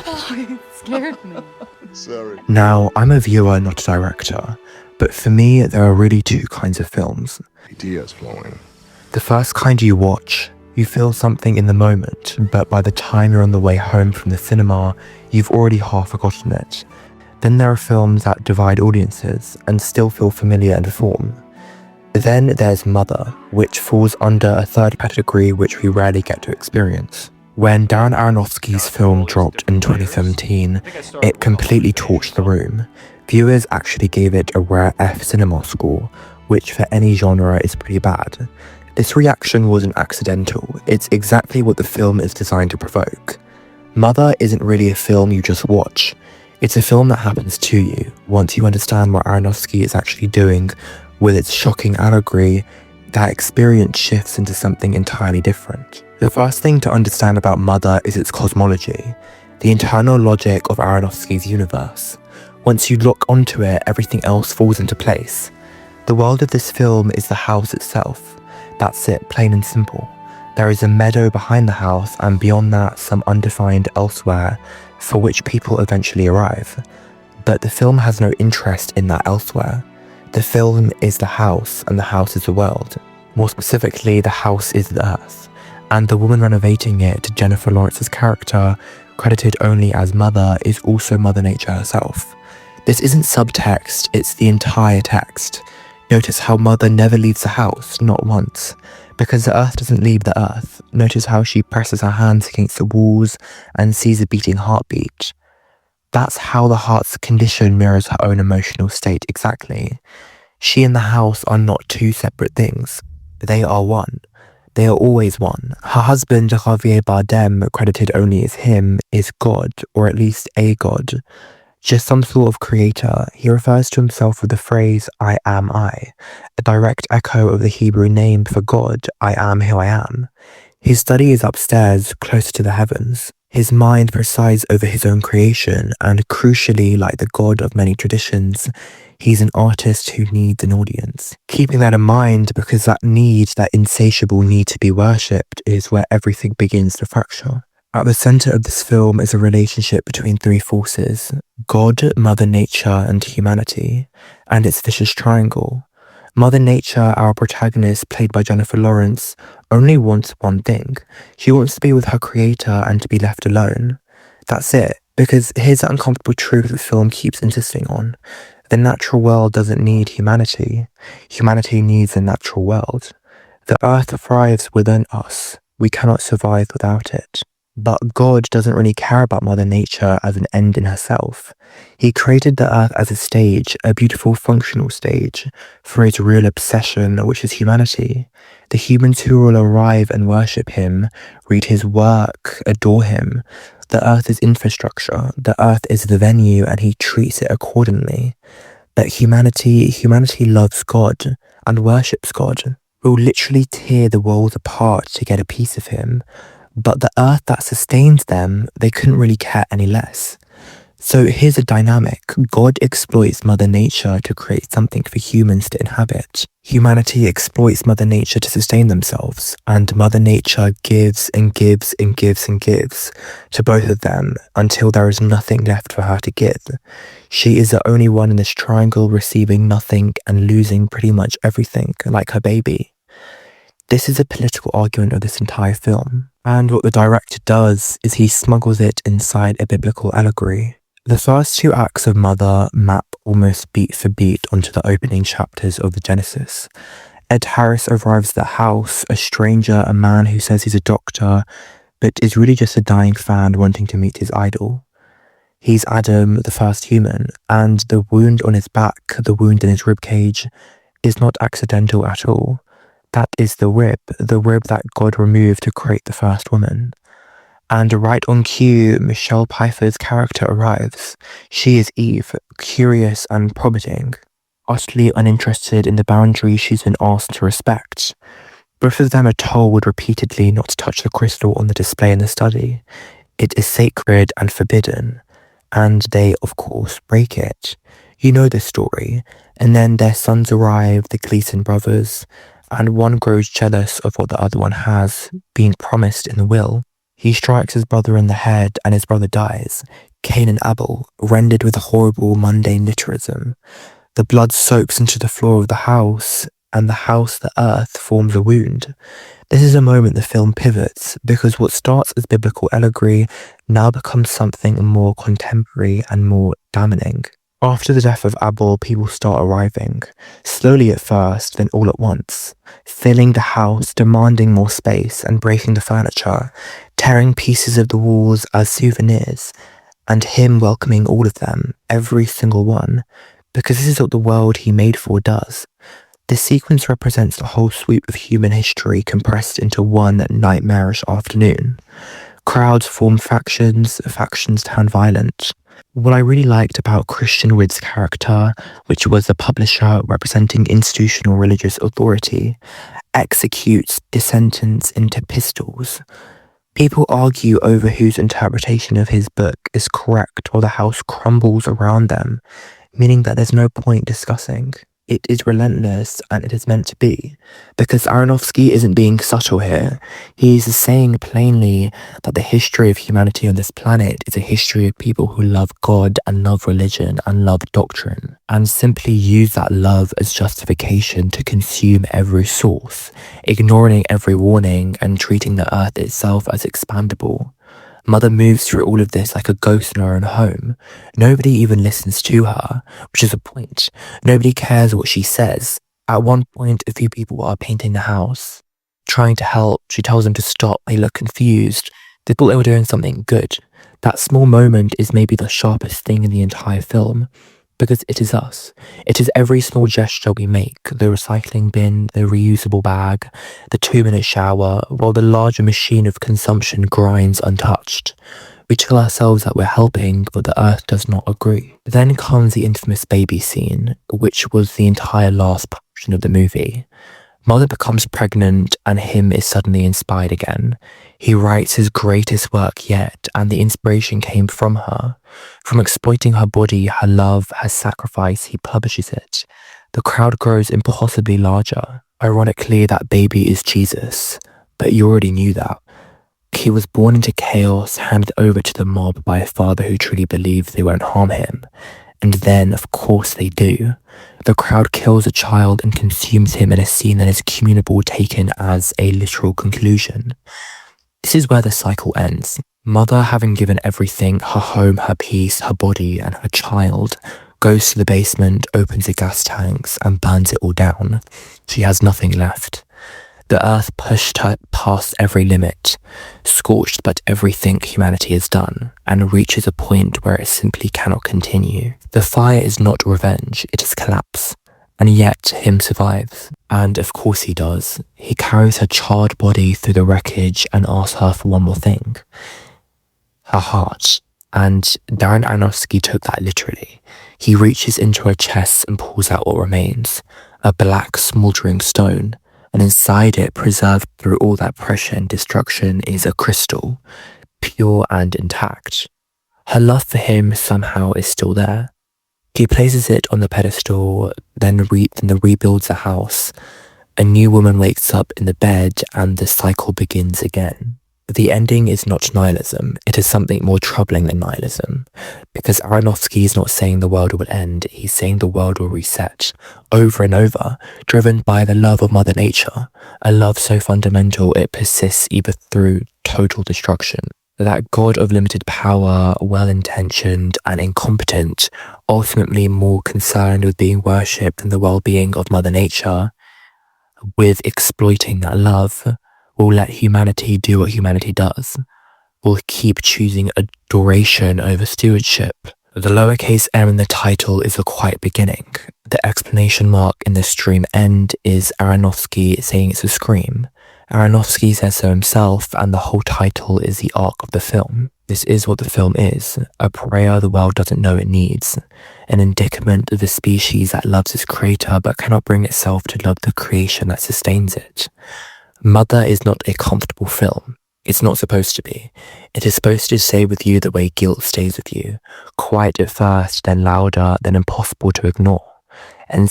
It scared me. Sorry. Now, I'm a viewer, not a director, but for me, there are really two kinds of films. Ideas flowing. The first kind you watch, you feel something in the moment, but by the time you're on the way home from the cinema, you've already half forgotten it. Then there are films that divide audiences and still feel familiar in form. Then there's Mother, which falls under a third category which we rarely get to experience. When Darren Aronofsky's film dropped in 2017, it completely torched the room. Viewers actually gave it a rare F cinema score, which for any genre is pretty bad. This reaction wasn't accidental, it's exactly what the film is designed to provoke. Mother isn't really a film you just watch. It's a film that happens to you once you understand what Aronofsky is actually doing with its shocking allegory. That experience shifts into something entirely different. The first thing to understand about Mother is its cosmology, the internal logic of Aronofsky's universe. Once you lock onto it, everything else falls into place. The world of this film is the house itself. That's it, plain and simple. There is a meadow behind the house, and beyond that, some undefined elsewhere for which people eventually arrive. But the film has no interest in that elsewhere. The film is the house, and the house is the world. More specifically, the house is the earth. And the woman renovating it, Jennifer Lawrence's character, credited only as Mother, is also Mother Nature herself. This isn't subtext, it's the entire text. Notice how Mother never leaves the house, not once. Because the earth doesn't leave the earth. Notice how she presses her hands against the walls and sees a beating heartbeat. That's how the heart's condition mirrors her own emotional state exactly. She and the house are not two separate things. They are one. They are always one. Her husband, Javier Bardem, credited only as him, is God, or at least a god. Just some sort of creator. He refers to himself with the phrase, I am I, a direct echo of the Hebrew name for God, I am who I am. His study is upstairs, close to the heavens. His mind presides over his own creation, and crucially, like the God of many traditions, he's an artist who needs an audience. Keeping that in mind, because that need, that insatiable need to be worshipped, is where everything begins to fracture. At the center of this film is a relationship between three forces: God, Mother Nature, and humanity, and its vicious triangle. Mother Nature, our protagonist, played by Jennifer Lawrence, only wants one thing. She wants to be with her creator and to be left alone. That's it, because here's the uncomfortable truth the film keeps insisting on. The natural world doesn't need humanity. Humanity needs the natural world. The earth thrives within us. We cannot survive without it. But God doesn't really care about Mother Nature as an end in herself. He created the earth as a stage, a beautiful functional stage, for his real obsession, which is humanity. The humans who will arrive and worship him, read his work, adore him. The earth is infrastructure, the earth is the venue, and he treats it accordingly. But humanity loves God and worships God, will literally tear the world apart to get a piece of him. But the earth that sustains them, they couldn't really care any less. So here's a dynamic. God exploits Mother Nature to create something for humans to inhabit. Humanity exploits Mother Nature to sustain themselves, and Mother Nature gives and gives and gives and gives to both of them until there is nothing left for her to give. She is the only one in this triangle receiving nothing and losing pretty much everything, like her baby. This is a political argument of this entire film. And what the director does is he smuggles it inside a biblical allegory. The first two acts of Mother map almost beat for beat onto the opening chapters of the Genesis. Ed Harris arrives at the house, a stranger, a man who says he's a doctor, but is really just a dying fan wanting to meet his idol. He's Adam, the first human, and the wound on his back, the wound in his ribcage, is not accidental at all. That is the rib that God removed to create the first woman. And right on cue, Michelle Pfeiffer's character arrives. She is Eve, curious and probating, utterly uninterested in the boundaries she's been asked to respect. Both of them are told repeatedly not to touch the crystal on the display in the study. It is sacred and forbidden, and they, of course, break it. You know the story. And then their sons arrive, the Gleason brothers, and one grows jealous of what the other one has, being promised in the will. He strikes his brother in the head and his brother dies. Cain and Abel, rendered with a horrible mundane literalism. The blood soaks into the floor of the house, and the earth, forms a wound. This is a moment the film pivots, because what starts as biblical allegory now becomes something more contemporary and more damning. After the death of Abel, people start arriving, slowly at first, then all at once, filling the house, demanding more space, and breaking the furniture, tearing pieces of the walls as souvenirs, and him welcoming all of them, every single one, because this is what the world he made for does. This sequence represents the whole sweep of human history compressed into one nightmarish afternoon. Crowds form factions turn violent. What I really liked about Christian Witt's character, which was a publisher representing institutional religious authority, executes dissenters into pistols. People argue over whose interpretation of his book is correct while the house crumbles around them, meaning that there's no point discussing. It is relentless, and it is meant to be, because Aronofsky isn't being subtle here. He's saying plainly that the history of humanity on this planet is a history of people who love God and love religion and love doctrine, and simply use that love as justification to consume every source, ignoring every warning and treating the earth itself as expandable. Mother moves through all of this like a ghost in her own home. Nobody even listens to her, which is a point. Nobody cares what she says. At one point, a few people are painting the house, trying to help. She tells them to stop. They look confused. They thought they were doing something good. That small moment is maybe the sharpest thing in the entire film, because it is us. It is every small gesture we make, the recycling bin, the reusable bag, the 2-minute shower, while the larger machine of consumption grinds untouched. We tell ourselves that we're helping, but the earth does not agree. Then comes the infamous baby scene, which was the entire last portion of the movie. Mother becomes pregnant and him is suddenly inspired again. He writes his greatest work yet, and the inspiration came from her. From exploiting her body, her love, her sacrifice, he publishes it. The crowd grows impossibly larger. Ironically, that baby is Jesus, but you already knew that. He was born into chaos, handed over to the mob by a father who truly believed they won't harm him. And then, of course, they do. The crowd kills a child and consumes him in a scene that is communable, taken as a literal conclusion. This is where the cycle ends. Mother, having given everything, her home, her peace, her body, and her child, goes to the basement, opens the gas tanks, and burns it all down. She has nothing left. The earth pushed her past every limit, scorched but everything humanity has done, and reaches a point where it simply cannot continue. The fire is not revenge, it is collapse. And yet, him survives. And of course he does. He carries her charred body through the wreckage and asks her for one more thing. Her heart. And Darren Aronofsky took that literally. He reaches into her chest and pulls out what remains. A black, smouldering stone. And inside it, preserved through all that pressure and destruction, is a crystal. Pure and intact. Her love for him somehow is still there. He places it on the pedestal, then rebuilds the house. A new woman wakes up in the bed and the cycle begins again. The ending is not nihilism, it is something more troubling than nihilism. Because Aronofsky is not saying the world will end, he's saying the world will reset, over and over, driven by the love of Mother Nature, a love so fundamental it persists even through total destruction. That God of limited power, well-intentioned and incompetent, ultimately more concerned with being worshipped than the well-being of Mother Nature, with exploiting that love, will let humanity do what humanity does, will keep choosing adoration over stewardship. The lowercase m in the title is the quiet beginning. The exclamation mark in the stream end is Aronofsky saying it's a scream. Aronofsky says so himself, and the whole title is the arc of the film. This is what the film is, a prayer the world doesn't know it needs, an indicament of a species that loves its creator but cannot bring itself to love the creation that sustains it. Mother is not a comfortable film. It's not supposed to be. It is supposed to stay with you the way guilt stays with you, quiet at first, then louder, then impossible to ignore. And